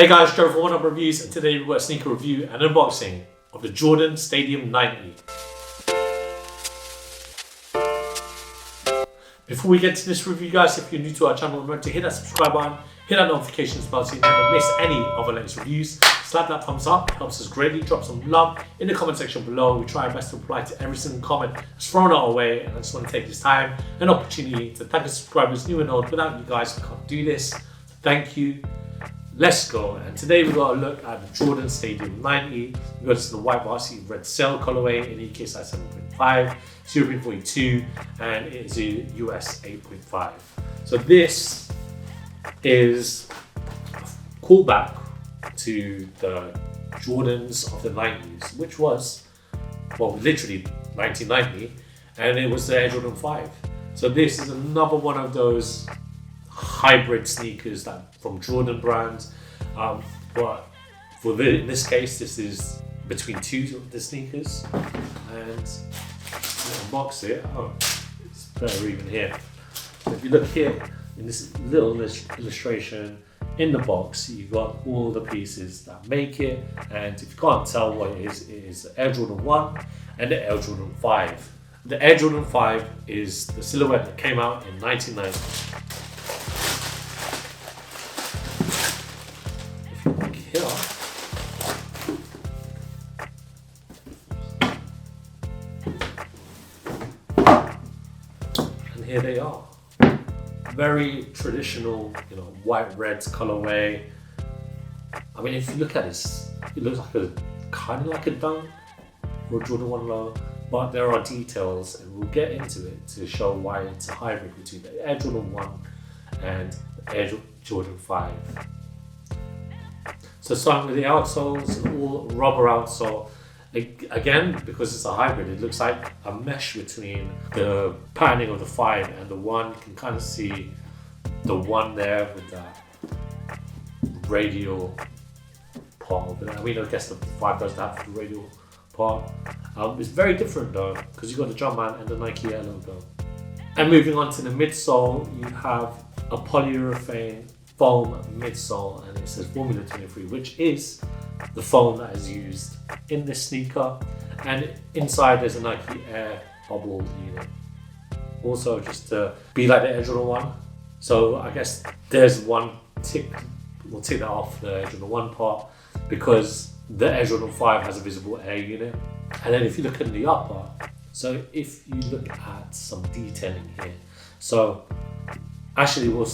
Hey guys, Gerald from Oneupreviewz, and today we've got a sneaker review and unboxing of the Jordan Stadium 90. Before we get to this review guys, if you're new to our channel, remember to hit that subscribe button, hit that notifications bell so you never miss any of our latest reviews. Slap that thumbs up, it helps us greatly. Drop some love in the comment section below. We try our best to reply to every single comment that's thrown our way, and I just want to take this time and opportunity to thank the subscribers new and old. Without you guys, we can't do this. So thank you. Let's go. And today we've got a look at the Jordan Stadium 90. We got the white varsity red sail colorway in UK size 7.5, 0.42, and it is a US 8.5. So this is a callback to the Jordans of the 90s, which was, well, literally 1990, and it was the Air Jordan 5. So this is another one of those hybrid sneakers that from Jordan brands, but in this case, this is between two of the sneakers. And unbox it. Oh, it's better even here. So if you look here in this little illustration in the box, you've got all the pieces that make it. And if you can't tell what it is the Air Jordan 1 and the Air Jordan 5. The Air Jordan 5 is the silhouette that came out in 1990. And here they are. Very traditional, white reds colorway. I mean, if you look at this, it looks like kind of like a dunk or a Jordan 1 low, but there are details, and we'll get into it to show why it's a hybrid between the Air Jordan 1 and the Air Jordan 5. So starting with the outsoles, all rubber outsole. Again, because it's a hybrid, it looks like a mesh between the patterning of the 5 and the 1. You can kind of see the 1 there with that radial part of it. I mean, I guess the 5 doesn't have the radial part. It's very different though, because you've got the Jumpman and the Nike Air logo. And moving on to the midsole, you have a polyurethane foam midsole, and it says Formula 23, which is the foam that is used in this sneaker. And inside there's a Nike Air bubble unit. Also, just to be like the Air Jordan 1. So I guess there's one tick. We'll take that off the Air Jordan 1 part because the Air Jordan 5 has a visible air unit. And then if you look at the upper, so if you look at some detailing here, so actually we'll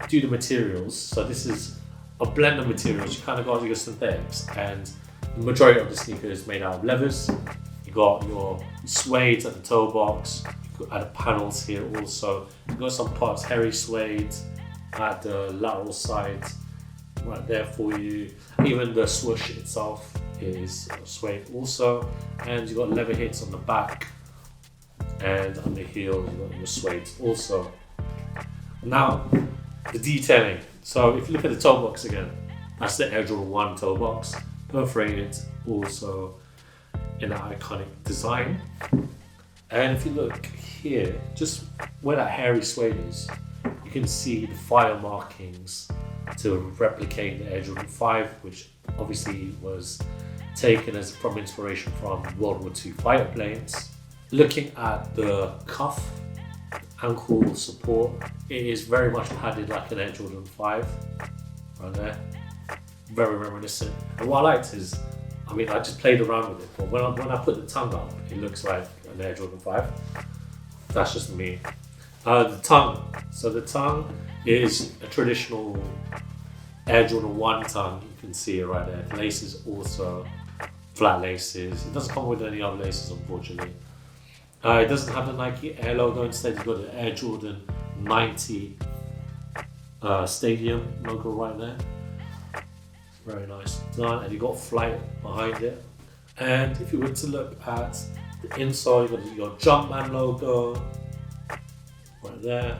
do the materials. So this is a blend of materials. You kind of got your synthetics, and the majority of the sneaker is made out of leathers. You got your suede at the toe box, you got at the panels here also. You got some parts hairy suede at the lateral side right there for you. Even the swoosh itself is suede also, and you got leather hits on the back, and on the heel you got your suede also. Now, the detailing. So if you look at the toe box again, that's the Air Jordan 1 toe box, perforated also in that iconic design. And if you look here, just where that hairy suede is, you can see the fire markings to replicate the Air Jordan 5, which obviously was taken from inspiration from World War II fighter planes. Looking at the cuff, ankle support, it is very much padded like an Air Jordan 5 right there, very reminiscent. And what I liked is, I mean, I just played around with it, but when I put the tongue up, it looks like an Air Jordan 5. That's just me. The tongue, so the tongue is a traditional Air Jordan 1 tongue. You can see it right there. The laces also flat laces. It doesn't come with any other laces, unfortunately. It doesn't have the Nike Air logo. Instead, you've got the Air Jordan 90 Stadium logo right there. Very nice design, and you've got Flight behind it. And if you were to look at the inside, you've got your Jumpman logo right there.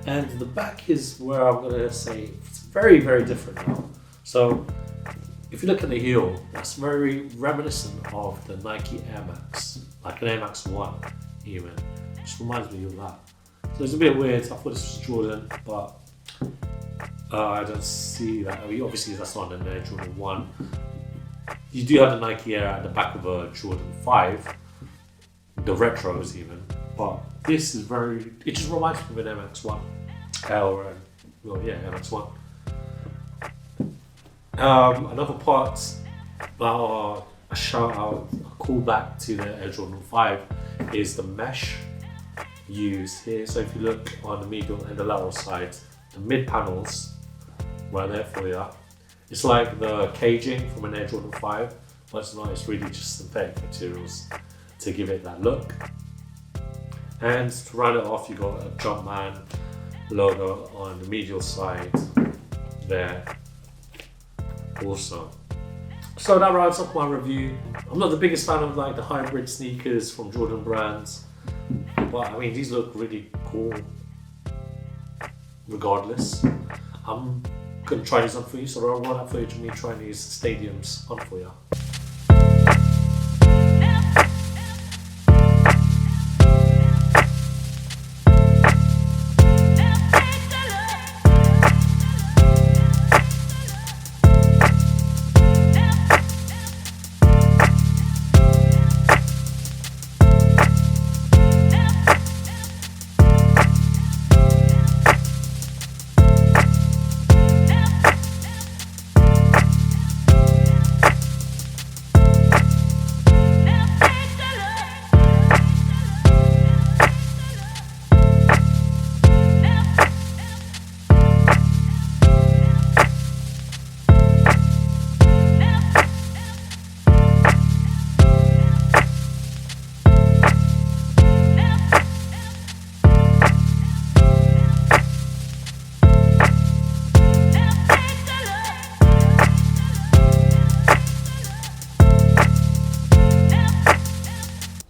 And the back is where I'm gonna say it's very, very different now. So if you look at the heel, that's very reminiscent of the Nike Air Max, like an Air Max 1 even, which reminds me of that. So it's a bit weird. I thought this was Jordan, but I don't see that. I mean, obviously, that's not an Air Jordan 1. You do have the Nike Air at the back of a Jordan 5, the retros even. But this is it just reminds me of an MX1. MX1. Another part, a shout out, a callback to the Air Jordan 5 is the mesh used here. So if you look on the medial and the lateral sides, the mid panels right there for you. It's like the caging from an Air Jordan 5, but it's not, it's really just synthetic materials to give it that look. And to round it off, you got a Jumpman logo on the medial side there also. So that rounds up my review. I'm not the biggest fan of like the hybrid sneakers from Jordan brands, but I mean these look really cool regardless. I'm gonna try these on for you, so I'll run that footage of me trying these stadiums on for you.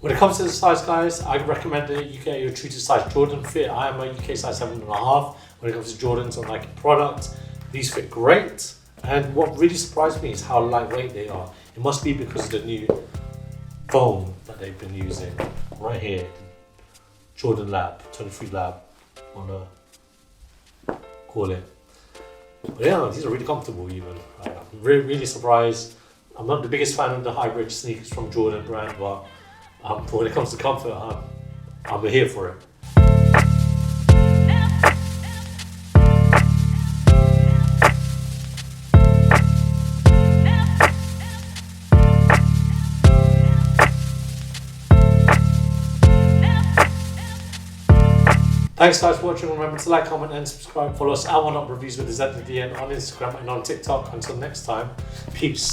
When it comes to the size, guys, I recommend that you get your true to size Jordan fit. I am a UK size 7.5 when it comes to Jordans on Nike product. These fit great, and what really surprised me is how lightweight they are. It must be because of the new foam that they've been using right here. Jordan Lab, 23 Lab, wanna call it. But yeah, these are really comfortable even. I'm really surprised. I'm not the biggest fan of the hybrid sneakers from Jordan brand, but when it comes to comfort, I'm here for it. Thanks guys for watching. Remember to like, comment and subscribe. Follow us at Oneupreviewz with a Z at the end on Instagram and on TikTok. Until next time, peace.